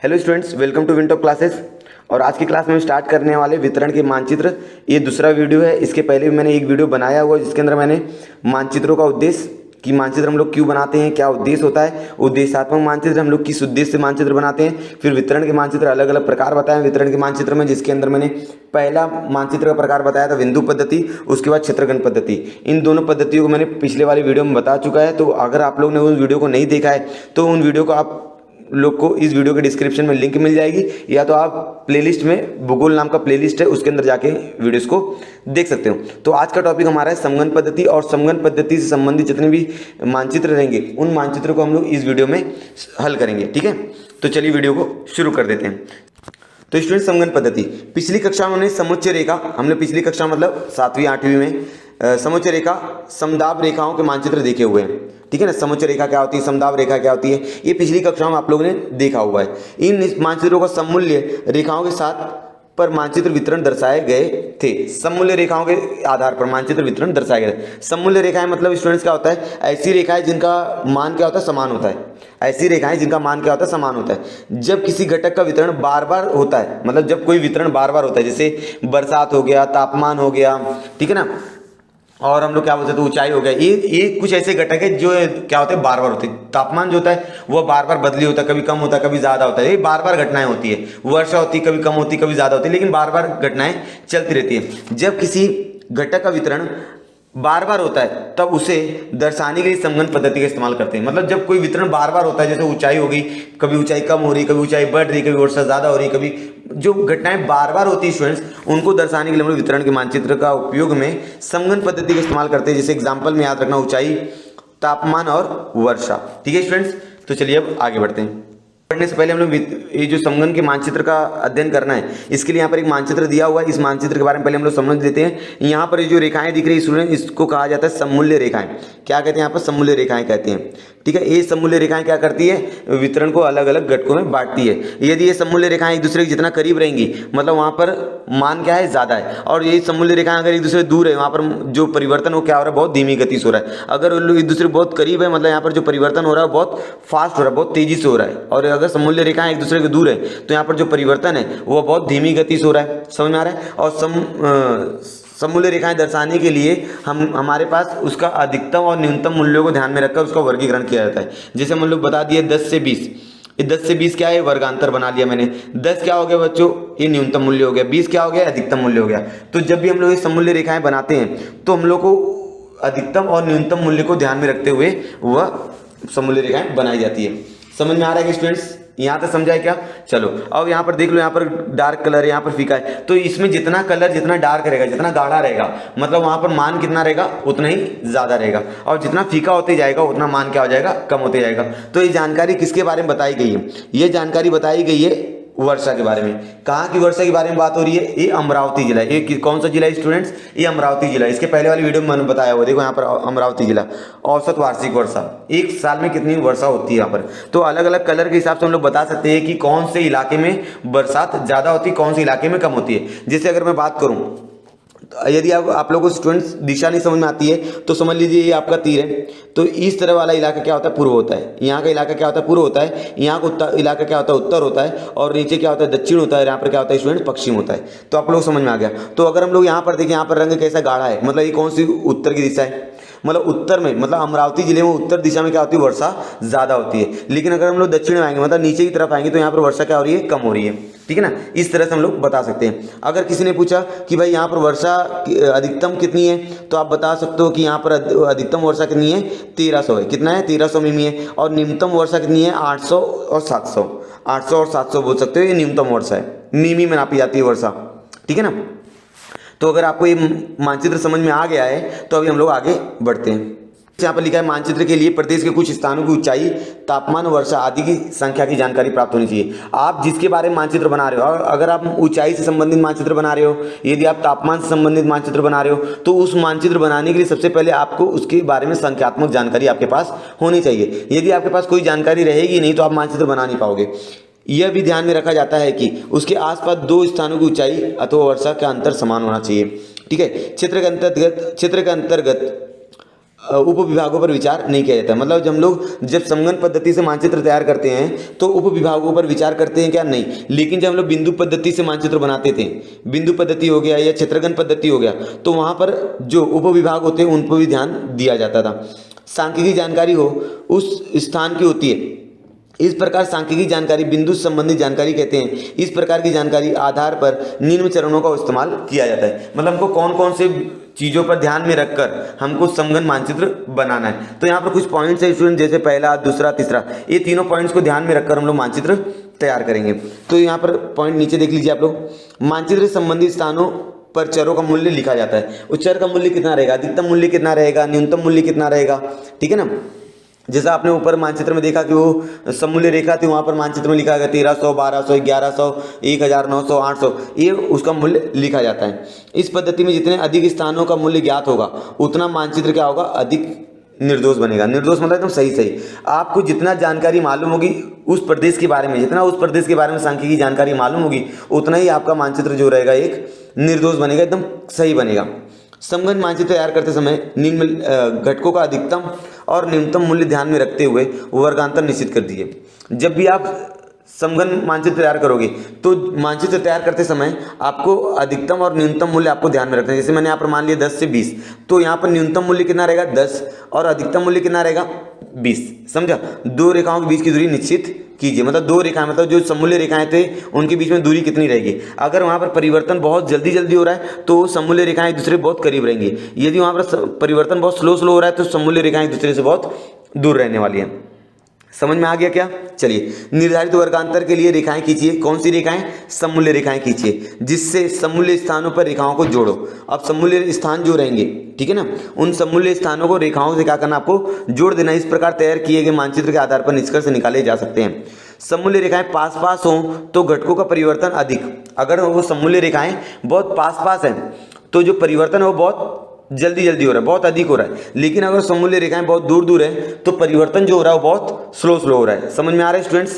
Hello students, welcome to Wintop classes. और आज की क्लास में हम स्टार्ट करने वाले वितरण के मानचित्र। ये दूसरा वीडियो है। इसके पहले भी मैंने एक वीडियो बनाया हुआ जिसके अंदर मैंने मानचित्रों का उद्देश्य कि मानचित्र हम लोग क्यों बनाते हैं, क्या उद्देश्य होता है, उद्देश्यात्मक मानचित्र हम लोग किस उद्देश्य से मानचित्र बनाते हैं, फिर वितरण के मानचित्र अलग अलग प्रकार बताए वितरण के मानचित्र में, जिसके अंदर मैंने पहला मानचित्र का प्रकार बताया था बिंदु पद्धति, उसके बाद क्षेत्रगण पद्धति। इन दोनों पद्धतियों को मैंने पिछले वाली वीडियो में बता चुका है। तो अगर आप लोग ने उस वीडियो को नहीं देखा है तो उन वीडियो को आप लोग को इस वीडियो के डिस्क्रिप्शन में लिंक मिल जाएगी, या तो आप प्लेलिस्ट में भूगोल नाम का प्लेलिस्ट है उसके अंदर जाके वीडियोस को देख सकते हो। तो आज का टॉपिक हमारा है समगन पद्धति, और समगन पद्धति से संबंधित जितने भी मानचित्र रहेंगे उन मानचित्रों को हम लोग इस वीडियो में हल करेंगे। ठीक है, तो चलिए वीडियो को शुरू कर देते हैं। तो स्टूडेंट, समगन पद्धति पिछली कक्षा में हमने समुच्चय रेखा, हमने पिछली कक्षा मतलब 7वीं 8वीं में समुच्चय रेखा समदाब रेखाओं के मानचित्र देखे हुए हैं। ठीक है ना, समुच्चय रेखा क्या होती है, समदाब रेखा क्या होती है, ये पिछली कक्षा में आप लोगों ने देखा हुआ है। इन मानचित्रों का सममूल्य रेखाओं के साथ पर मानचित्र वितरण दर्शाए गए थे। सममूल्य रेखाओं के आधार पर मानचित्र वितरण दर्शाए गए। सममूल्य रेखाएं मतलब स्टूडेंट्स क्या होता है, ऐसी रेखाएं जिनका मान क्या होता है, समान होता है। ऐसी रेखाएं जिनका मान क्या होता है, समान होता है। जब किसी घटक का वितरण बार बार होता है, मतलब जब कोई वितरण बार बार होता है, जैसे बरसात हो गया, तापमान हो गया, ठीक है ना, और हम लोग क्या बोलते हैं ऊंचाई हो गया, ये कुछ ऐसे घटक है जो क्या होते हैं, बार बार होते हैं। तापमान जो होता है वह बार बार बदली होता है, कभी कम होता है कभी ज़्यादा होता है, ये बार बार घटनाएं होती है। वर्षा होती है, कभी कम होती है कभी ज़्यादा होती है, लेकिन बार बार घटनाएं चलती रहती है। जब किसी घटक का वितरण बार बार होता है तब उसे दर्शाने के लिए समगन पद्धति का इस्तेमाल करते हैं। मतलब जब कोई वितरण बार बार होता है, जैसे ऊंचाई हो गई, कभी ऊंचाई कम हो रही, कभी ऊंचाई बढ़ रही, कभी वर्षा ज़्यादा हो रही, कभी जो घटनाएं बार बार होती है स्टूडेंट्स, उनको दर्शाने के लिए हम लोग वितरण के मानचित्र का उपयोग में समगन पद्धति का इस्तेमाल करते हैं। जैसे एग्जाम्पल में याद रखना, ऊंचाई, तापमान और वर्षा। ठीक है स्टूडेंट्स, तो चलिए अब आगे बढ़ते हैं। पढ़ने से पहले हम लोग ये जो समगन के मानचित्र का अध्ययन करना है, इसके लिए यहाँ पर एक मानचित्र दिया हुआ है। इस मानचित्र के बारे में पहले हम लोग समझ लेते हैं। यहाँ पर ये जो रेखाएं दिख रही है स्टूडेंट, इसको कहा जाता है सममूल्य रेखाएं। क्या कहते हैं यहाँ पर, सममूल्य रेखाएं कहते हैं। ठीक है, ये सममूल्य रेखाएं क्या करती है, वितरण को अलग अलग घटकों में बांटती है। यदि ये सममूल्य रेखाएं एक दूसरे के जितना करीब रहेंगी, मतलब वहाँ पर मान क्या है, ज़्यादा है, और ये सममूल्य रेखाएं अगर एक दूसरे दूर है, वहाँ पर जो परिवर्तन हो क्या हो रहा है, बहुत धीमी गति से हो रहा है। अगर एक दूसरे बहुत करीब है, मतलब यहाँ पर जो परिवर्तन हो रहा है बहुत फास्ट हो रहा है, बहुत तेजी से हो रहा है। और अगर सममूल्य रेखाएं एक दूसरे के दूर है तो यहाँ पर जो परिवर्तन है वो बहुत धीमी गति से हो रहा है। समझ में आ रहा है। और सममूल्य रेखाएं दर्शाने के लिए हमारे पास उसका अधिकतम और न्यूनतम मूल्यों को ध्यान में रखकर उसका वर्गीकरण किया जाता है। जैसे हम लोग बता दिए 10 से 20, ये 10 से 20 क्या है, वर्गांतर बना लिया मैंने। 10 क्या हो गया बच्चों, ये न्यूनतम मूल्य हो गया, 20 क्या हो गया, अधिकतम मूल्य हो गया। तो जब भी हम लोग ये सममूल्य रेखाएं बनाते हैं तो हम लोग को अधिकतम और न्यूनतम मूल्य को ध्यान में रखते हुए वह सममूल्य रेखाएं बनाई जाती है। समझ में आ रहा है कि स्टूडेंट्स, यहाँ तक समझा है क्या। चलो अब यहाँ पर देख लो, यहाँ पर डार्क कलर है, यहाँ पर फीका है। तो इसमें जितना कलर जितना डार्क रहेगा, जितना गाढ़ा रहेगा, मतलब वहाँ पर मान कितना रहेगा, उतना ही ज़्यादा रहेगा। और जितना फीका होते जाएगा उतना मान क्या हो जाएगा, कम होते जाएगा। तो ये जानकारी किसके बारे में बताई गई है, ये जानकारी बताई गई है वर्षा के बारे में। कहाँ की वर्षा के बारे में बात हो रही है, ये अमरावती जिला है। ये कौन सा जिला है स्टूडेंट्स, ये अमरावती जिला। इसके पहले वाली वीडियो में मैंने बताया हुआ, देखो यहाँ पर अमरावती जिला। औसत वार्षिक वर्षा, एक साल में कितनी वर्षा होती है यहाँ पर। तो अलग अलग कलर के हिसाब से हम लोग बता सकते हैं कि कौन से इलाके में बरसात ज़्यादा होती है, कौन से इलाके में कम होती है। जैसे अगर मैं बात करूँ, यदि आप लोगों को स्टूडेंट्स दिशा नहीं समझ में आती है तो समझ लीजिए ये आपका तीर है, तो इस तरह वाला इलाका क्या होता है, पूर्व होता है। यहाँ का इलाका क्या होता है, पूर्व होता है। यहाँ का इलाका क्या होता है, उत्तर होता है। और नीचे क्या होता है, दक्षिण होता है। यहाँ पर क्या होता है स्टूडेंट, पश्चिम होता है। तो आप लोग समझ में आ गया। तो अगर हम लोग यहाँ पर देखें, यहाँ पर रंग कैसा गाढ़ा है, मतलब ये कौन सी उत्तर की दिशा है, मतलब उत्तर में, मतलब अमरावती जिले में उत्तर दिशा में क्या होती है, वर्षा ज़्यादा होती है। लेकिन अगर हम लोग दक्षिण में आएंगे, मतलब नीचे की तरफ आएंगे, तो यहाँ पर वर्षा क्या हो रही है, कम हो रही है। ठीक है ना, इस तरह से हम लोग बता सकते हैं। अगर किसी ने पूछा कि भाई यहाँ पर वर्षा अधिकतम कितनी है, तो आप बता सकते हो कि यहाँ पर अधिकतम वर्षा कितनी है, 1300 है। कितना है, 1300 मिमी है। और न्यूनतम वर्षा कितनी है, 800 और 700। 800 और 700 बोल सकते हो, ये न्यूनतम वर्षा है, मिमी में नापी जाती है वर्षा। ठीक है ना। तो अगर आपको ये मानचित्र समझ में आ गया है तो अभी हम लोग आगे बढ़ते हैं। यहाँ पर लिखा है, मानचित्र के लिए प्रदेश के कुछ स्थानों की ऊंचाई, तापमान, वर्षा आदि की संख्या की जानकारी प्राप्त होनी चाहिए। आप जिसके बारे में मानचित्र बना रहे हो, अगर आप ऊंचाई से संबंधित मानचित्र बना रहे हो, यदि आप तापमान से संबंधित मानचित्र बना रहे हो, तो उस मानचित्र बनाने के लिए सबसे पहले आपको उसके बारे में संख्यात्मक जानकारी आपके पास होनी चाहिए। यदि आपके पास कोई जानकारी रहेगी नहीं तो आप मानचित्र बना नहीं पाओगे। यह भी ध्यान में रखा जाता है कि उसके आसपास 2 स्थानों की ऊंचाई अथवा वर्षा का अंतर समान होना चाहिए। ठीक है, क्षेत्र के अंतर्गत उप विभागों पर विचार नहीं किया जाता। मतलब जब हम लोग जब समगन पद्धति से मानचित्र तैयार करते हैं तो उप विभागों पर विचार करते हैं क्या? नहीं। लेकिन जब हम लोग बिंदु पद्धति से मानचित्र बनाते थे, बिंदु पद्धति हो गया या क्षेत्रगण पद्धति हो गया, तो वहाँ पर जो उप विभाग होते हैं उन पर भी ध्यान दिया जाता था। सांख्यिकी जानकारी हो उस स्थान की होती है। इस प्रकार सांख्यिकी जानकारी बिंदु संबंधी जानकारी कहते हैं। इस प्रकार की जानकारी आधार पर निम्न चरणों का इस्तेमाल किया जाता है। मतलब हमको कौन कौन से चीज़ों पर ध्यान में रखकर हमको समगन मानचित्र बनाना है। तो यहाँ पर कुछ पॉइंट्स है स्टूडेंट, जैसे पहला, दूसरा, तीसरा, ये तीनों पॉइंट्स को ध्यान में रखकर हम लोग मानचित्र तैयार करेंगे। तो यहाँ पर पॉइंट नीचे देख लीजिए आप लोग। मानचित्र संबंधी स्थानों पर चरों का मूल्य लिखा जाता है। उस चर का मूल्य कितना रहेगा, अधिकतम मूल्य कितना रहेगा, न्यूनतम मूल्य कितना रहेगा, ठीक है ना। जैसा आपने ऊपर मानचित्र में देखा कि वो सममूल्य रेखा थी, वहाँ पर मानचित्र में लिखा गया 1300, 1200, 1100, 1900, 800, ये उसका मूल्य लिखा जाता है। इस पद्धति में जितने अधिक स्थानों का मूल्य ज्ञात होगा उतना मानचित्र क्या होगा, अधिक निर्दोष बनेगा। निर्दोष मतलब एकदम सही। आपको जितना जानकारी मालूम होगी उस प्रदेश के बारे में, जितना उस प्रदेश के बारे में सांख्यिकी जानकारी मालूम होगी, उतना ही आपका मानचित्र जो रहेगा एक निर्दोष बनेगा, एकदम सही बनेगा। समगन मानचित्र तैयार करते समय निम्न घटकों का अधिकतम और न्यूनतम मूल्य ध्यान में रखते हुए वर्गांतर निश्चित कर दीजिए। जब भी आप समगन मानचित्र तैयार करोगे तो मानचित्र तैयार करते समय आपको अधिकतम और न्यूनतम मूल्य आपको ध्यान में रखना है। जैसे मैंने यहाँ पर मान लिया 10 से 20, तो यहाँ पर न्यूनतम मूल्य कितना रहेगा 10 और अधिकतम मूल्य कितना रहेगा 20। समझा। दो रेखाओं के बीच की दूरी निश्चित कीजिए। मतलब दो रेखाएं, मतलब जो सममूल्य रेखाएं थे उनके बीच में दूरी कितनी रहेगी। अगर वहाँ पर परिवर्तन बहुत जल्दी हो रहा है तो सममूल्य रेखाएं एक दूसरे बहुत करीब रहेंगी। यदि वहाँ पर परिवर्तन बहुत स्लो हो रहा है तो सममूल्य रेखाएं एक दूसरे से बहुत दूर रहने वाली हैं। समझ में आ गया क्या? चलिए, निर्धारित वर्गांतर के लिए रेखाएं खींचिए। कौन सी रेखाएं? सममूल्य रेखाएं खींचिए, जिससे सममूल्य स्थानों पर रेखाओं को जोड़ो। अब सममूल्य स्थान जो रहेंगे, ठीक है ना, उन सममूल्य स्थानों को रेखाओं से क्या करना, आपको जोड़ देना। इस प्रकार तैयार किए गए मानचित्र के आधार पर निष्कर्ष निकाले जा सकते हैं। सममूल्य रेखाएं पास पास हों तो घटकों का परिवर्तन अधिक। अगर वो सममूल्य रेखाएं बहुत पास पास हैं तो जो परिवर्तन है वो बहुत जल्दी हो रहा है, बहुत अधिक हो रहा है। लेकिन अगर सममूल्य रेखाएं बहुत दूर है तो परिवर्तन जो हो रहा है वो बहुत स्लो हो रहा है। समझ में आ रहा है स्टूडेंट्स?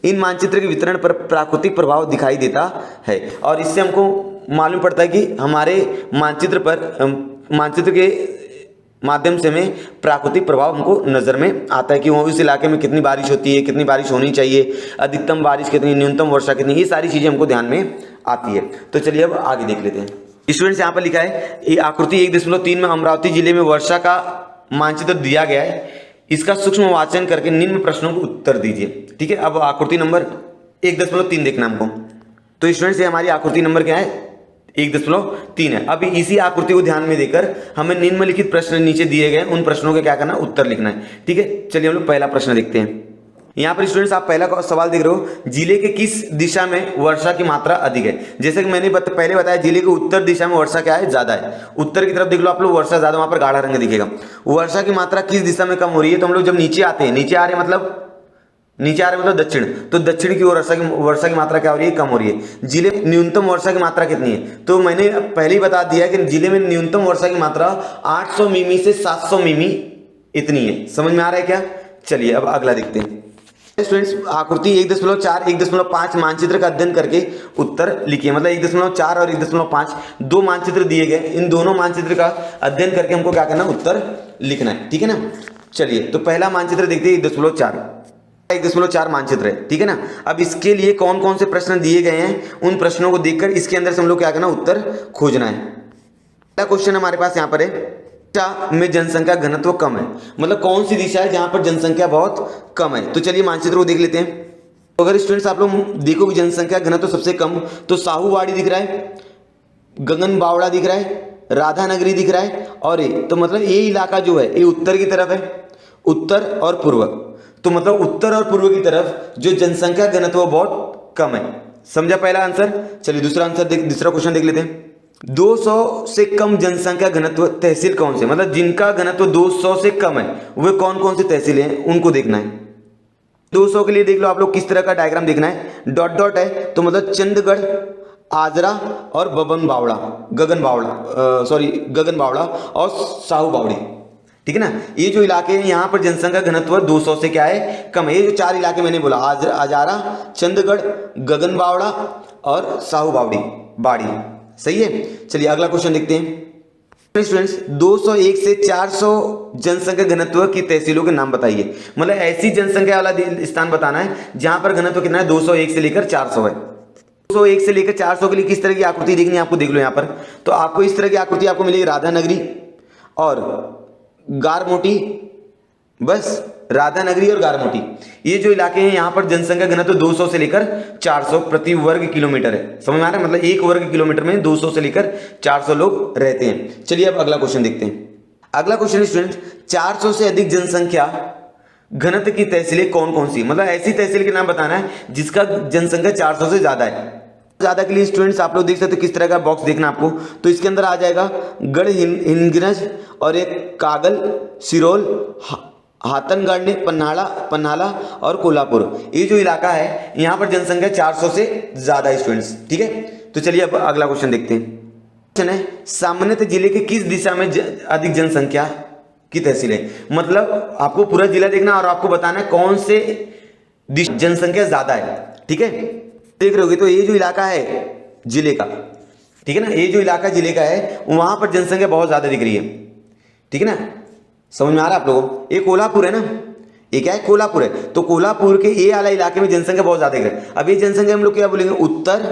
इन मानचित्र के वितरण पर प्राकृतिक प्रभाव दिखाई देता है और इससे हमको मालूम पड़ता है कि हमारे मानचित्र के माध्यम से हमें प्राकृतिक प्रभाव हमको नज़र में आता है कि वो उस इलाके में कितनी बारिश होती है, कितनी बारिश होनी चाहिए, अधिकतम बारिश कितनी, न्यूनतम वर्षा कितनी, ये सारी चीज़ें हमको ध्यान में आती है। तो चलिए अब आगे देख लेते हैं। स्टूडेंट्स यहाँ पर लिखा है ये आकृति 1.3 में अमरावती जिले में वर्षा का मानचित्र दिया गया है। इसका सूक्ष्म वाचन करके निम्न प्रश्नों को उत्तर दीजिए। ठीक है, अब आकृति नंबर 1.3 देखना हमको। तो स्टूडेंट्स ये हमारी आकृति नंबर क्या है, 1.3 है। अब इसी आकृति को ध्यान में देकर हमें निम्नलिखित प्रश्न नीचे दिए गए उन प्रश्नों के क्या करना, उत्तर लिखना है। ठीक है, चलिए हम लोग पहला प्रश्न देखते हैं। यहाँ पर स्टूडेंट्स आप पहला सवाल देख रहे हो, जिले के किस दिशा में वर्षा की मात्रा अधिक है। जैसे कि मैंने पहले बताया, जिले के उत्तर दिशा में वर्षा क्या है, ज्यादा है। उत्तर की तरफ देख लो आप लोग, वर्षा ज्यादा, वहां पर गाढ़ा रंग दिखेगा। वर्षा की मात्रा किस दिशा में कम हो रही है, तो हम लोग जब नीचे आते हैं, नीचे आ रहे मतलब दक्षिण, तो दक्षिण की ओर वर्षा की मात्रा क्या हो रही है, कम हो रही है। जिले में न्यूनतम वर्षा की मात्रा कितनी है, तो मैंने पहले ही बता दिया कि जिले में न्यूनतम वर्षा की मात्रा 800 मिमी से 700 मिमी इतनी है। समझ में आ रहा है क्या? चलिए अब अगला देखते हैं। स्टूडेंट्स आकृति 1.4 1.5 मानचित्र का अध्ययन करके उत्तर लिखिए। मतलब 1.4 और 1.5 दो मानचित्र दिए गए, इन दोनों मानचित्र का अध्ययन करके हमको क्या करना, उत्तर लिखना है। ठीक है ना। चलिए तो पहला मानचित्र देखते हैं, 1.4 मानचित्र है। ठीक है ना। अब इसके लिए कौन कौन से प्रश्न दिए गए हैं, उन प्रश्नों को देखकर इसके अंदर से हम लोग क्या करना, उत्तर खोजना है। पहला क्वेश्चन हमारे पास यहाँ पर है, दिशा में जनसंख्या घनत्व कम है। मतलब कौन सी दिशा है जहां पर जनसंख्या बहुत कम है। तो चलिए मानचित्र को देख लेते हैं। तो अगर स्टूडेंट्स आप लोग देखो कि जनसंख्या घनत्व सबसे कम, तो साहूवाड़ी दिख रहा है, गगन बावड़ा दिख रहा है, राधानगरी दिख रहा है, और ये तो मतलब ये इलाका जो है ये उत्तर की तरफ है, उत्तर और पूर्व। तो मतलब उत्तर और पूर्व की तरफ जो जनसंख्या घनत्व बहुत कम है। समझा पहला आंसर। चलिए दूसरा क्वेश्चन देख लेते हैं। 200 से कम जनसंख्या घनत्व तहसील कौन से, मतलब जिनका घनत्व 200 से कम है वे कौन कौन से तहसील हैं, उनको देखना है। 200 के लिए देख लो आप लोग किस तरह का डायग्राम देखना है, डॉट डॉट है तो मतलब चंडगढ़, आजरा और गगन बावड़ा और साहू बावड़ी। ठीक है ना। ये जो इलाके हैं यहाँ पर जनसंख्या घनत्व 200 से क्या है, कम है। ये जो चार इलाके मैंने बोला, आजारा, चंडगढ़, गगन बावड़ा और साहू बाड़ी। सही है। चलिए अगला क्वेश्चन देखते हैं। स्टूडेंट्स 201 से 400 जनसंख्या घनत्व की तहसीलों के नाम बताइए। मतलब ऐसी जनसंख्या वाला स्थान बताना है जहां पर घनत्व कितना है, 201 से लेकर 400 है। 201 से लेकर 400 के लिए किस तरह की आकृति देखनी है आपको, देख लो यहाँ पर। तो आपको इस तरह की आकृति आपको मिलेगी, राधानगरी और गारमोटी, बस राधानगरी और गारमोटी, ये जो इलाके हैं यहाँ पर जनसंख्या घनत्व 200 से लेकर 400 प्रति वर्ग किलोमीटर है। समझ में आ रहा है, मतलब एक वर्ग किलोमीटर में 200 से लेकर 400 लोग रहते हैं। चलिए अब अगला क्वेश्चन देखते हैं। अगला क्वेश्चन स्टूडेंट, 400 से अधिक जनसंख्या घनत्व की तहसीलें कौन कौन सी, मतलब ऐसी तहसील के नाम बताना है जिसका जनसंख्या 400 से ज्यादा है। ज्यादा के लिए स्टूडेंट्स आप लोग देख सकते हो किस तरह का बॉक्स देखना आपको। तो इसके अंदर आ जाएगा गढ़ हिंगनज और एक कागल, सिरोल, हाथनगढ़, पन्हाड़ा और कोल्हापुर, ये जो इलाका है यहाँ पर जनसंख्या 400 से ज्यादा है स्टूडेंट्स। ठीक है, तो चलिए अब अगला क्वेश्चन देखते हैं। क्वेश्चन है, सामान्यतः जिले के किस दिशा में अधिक जनसंख्या की तहसील है। मतलब आपको पूरा जिला देखना और आपको बताना है कौन से जनसंख्या ज्यादा है। ठीक है, देख रहे होगे तो ये जो इलाका है जिले का, ठीक है ना, ये जो इलाका जिले का है वहां पर जनसंख्या बहुत ज्यादा दिख रही है। ठीक है ना, समझ में आ रहा है आप लोगों को। ये कोल्हापुर है ना, ये क्या है, कोल्हापुर है। तो कोल्हापुर के ये वाला इलाके में जनसंख्या बहुत ज्यादा है। अब ये जनसंख्या हम लोग क्या बोलेंगे, उत्तर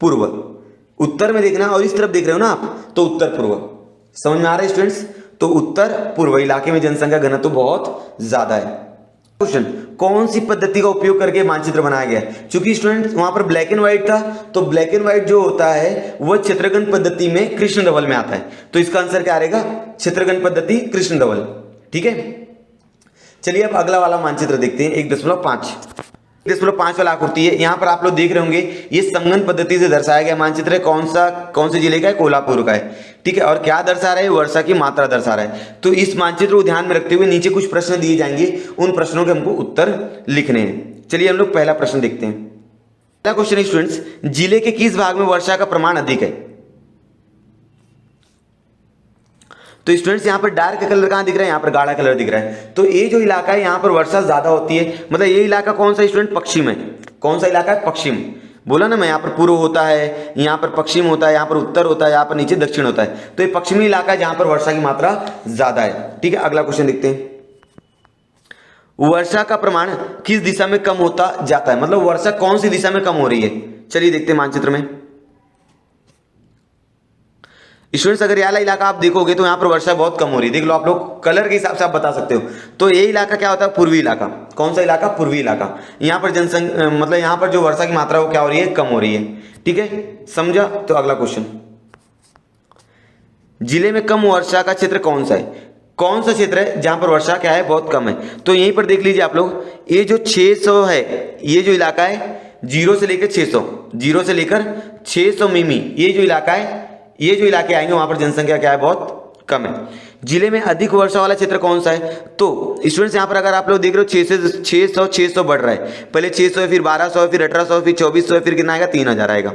पूर्व। उत्तर में देखना और इस तरफ देख रहे हो ना आप, तो उत्तर पूर्व। समझ में आ रहा है स्टूडेंट्स, तो उत्तर पूर्व इलाके में जनसंख्या घनत्व तो बहुत ज्यादा है। क्वेश्चन, कौन सी पद्धति का उपयोग करके मानचित्र बनाया गया है। चूंकि स्टूडेंट वहां पर ब्लैक एंड व्हाइट था, तो ब्लैक एंड व्हाइट जो होता है वह चित्रगण पद्धति में कृष्ण धवल में आता है। तो इसका आंसर क्या रहेगा, चित्रगण पद्धति कृष्ण धवल। ठीक है, चलिए अब अगला वाला मानचित्र देखते हैं। 1.5 वाला आकृति है। यहाँ पर आप लोग देख रहे होंगे ये समगन पद्धति से दर्शाया गया मानचित्र है। कौन से जिले का है, कोल्हापुर का है। ठीक है, और क्या दर्शा रहा है, वर्षा की मात्रा दर्शा रहा है। तो इस मानचित्र को ध्यान में रखते हुए नीचे कुछ प्रश्न दिए जाएंगे, उन प्रश्नों के हमको उत्तर लिखने हैं। चलिए हम लोग पहला प्रश्न देखते हैं। पहला क्वेश्चन स्टूडेंट्स, जिले के किस भाग में वर्षा का प्रमाण अधिक है। तो स्टूडेंट्स यहाँ पर डार्क कलर कहाँ दिख रहा है, यहाँ पर गाढ़ा कलर दिख रहा है। तो ये जो इलाका है यहाँ पर वर्षा ज्यादा होती है। मतलब ये इलाका कौन सा स्टूडेंट, पश्चिम है। कौन सा इलाका है, पश्चिम। बोला ना मैं, यहाँ पर पूर्व होता है, यहाँ पर पश्चिम होता है, यहाँ पर उत्तर होता है, यहाँ पर नीचे दक्षिण होता है। तो ये पश्चिमी इलाका है जहां पर वर्षा की मात्रा ज्यादा है। ठीक है, अगला क्वेश्चन देखते हैं। वर्षा का प्रमाण किस दिशा में कम होता जाता है, मतलब वर्षा कौन सी दिशा में कम हो रही है। चलिए देखते हैं मानचित्र में। स्टूडेंट्स अगर ये वाला इलाका आप देखोगे तो यहाँ पर वर्षा बहुत कम हो रही है। देख लो आप लोग, कलर के हिसाब से आप बता सकते हो। तो ये इलाका क्या होता है, पूर्वी इलाका। कौन सा इलाका, पूर्वी इलाका। यहाँ पर जनसंख्या मतलब यहाँ पर जो वर्षा की मात्रा वो क्या हो रही है, कम हो रही है। ठीक है, समझा। तो अगला क्वेश्चन, जिले में कम वर्षा का क्षेत्र कौन सा है। कौन सा क्षेत्र है जहां पर वर्षा क्या है, बहुत कम है। तो यहीं पर देख लीजिए आप लोग, ये जो 600 है, ये जो इलाका है 0 से लेकर 600, 0 से लेकर 600 मिमी, ये जो इलाका है, ये जो इलाके आएंगे वहां पर जनसंख्या क्या है, बहुत कम है। जिले में अधिक वर्षा वाला क्षेत्र कौन सा है। तो स्टूडेंट्स यहाँ पर अगर आप लोग देख रहे हो 600 बढ़ रहा है। पहले 600 है, फिर 1200 है, फिर 1800, फिर 2400 है, फिर कितना आएगा, 3000 आएगा।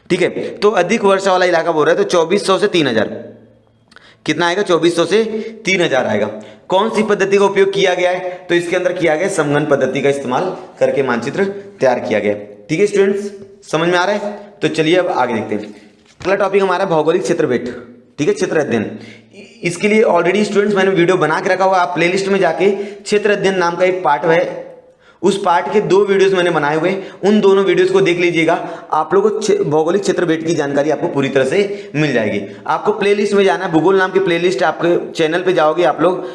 ठीक है, तो अधिक वर्षा वाला इलाका बोल रहा है, तो 2400 से 3000 कितना आएगा, 2400 से 3000 आएगा। कौन सी पद्धति का उपयोग किया गया है, तो इसके अंदर किया गया समगन पद्धति का इस्तेमाल करके मानचित्र तैयार किया गया। ठीक है स्टूडेंट्स, समझ में आ रहा है। तो चलिए अब आगे देखते हैं। अगला टॉपिक हमारा भौगोलिक क्षेत्र भेद। ठीक है, क्षेत्र अध्ययन। इसके लिए ऑलरेडी स्टूडेंट्स मैंने वीडियो बना के रखा हुआ, आप प्लेलिस्ट में जाके क्षेत्र अध्ययन नाम का एक पार्ट है, उस पार्ट के 2 वीडियोस मैंने बनाए हुए, उन दोनों वीडियोस को देख लीजिएगा। आप लोगों को भौगोलिक क्षेत्र भेद की जानकारी आपको पूरी तरह से मिल जाएगी। आपको प्लेलिस्ट में जाना है, भूगोल नाम की प्लेलिस्ट है, आपके चैनल पे जाओगे आप लोग,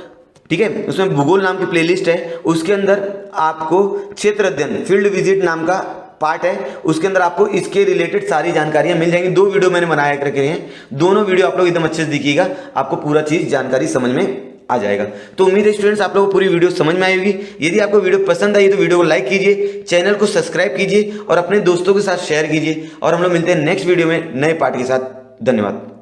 ठीक है, उसमें भूगोल नाम की प्लेलिस्ट है, उसके अंदर आपको क्षेत्र अध्ययन फील्ड विजिट नाम का पार्ट है, उसके अंदर आपको इसके रिलेटेड सारी जानकारियां मिल जाएंगी। 2 वीडियो मैंने बनाया करके हैं, दोनों वीडियो आप लोग एकदम अच्छे से देखिएगा, आपको पूरा चीज जानकारी समझ में आ जाएगा। तो उम्मीद है स्टूडेंट्स आप लोगों को पूरी वीडियो समझ में आई होगी। यदि आपको वीडियो पसंद आई तो वीडियो को लाइक कीजिए, चैनल को सब्सक्राइब कीजिए और अपने दोस्तों के साथ शेयर कीजिए। और हम लोग मिलते हैं नेक्स्ट वीडियो में नए पार्ट के साथ। धन्यवाद।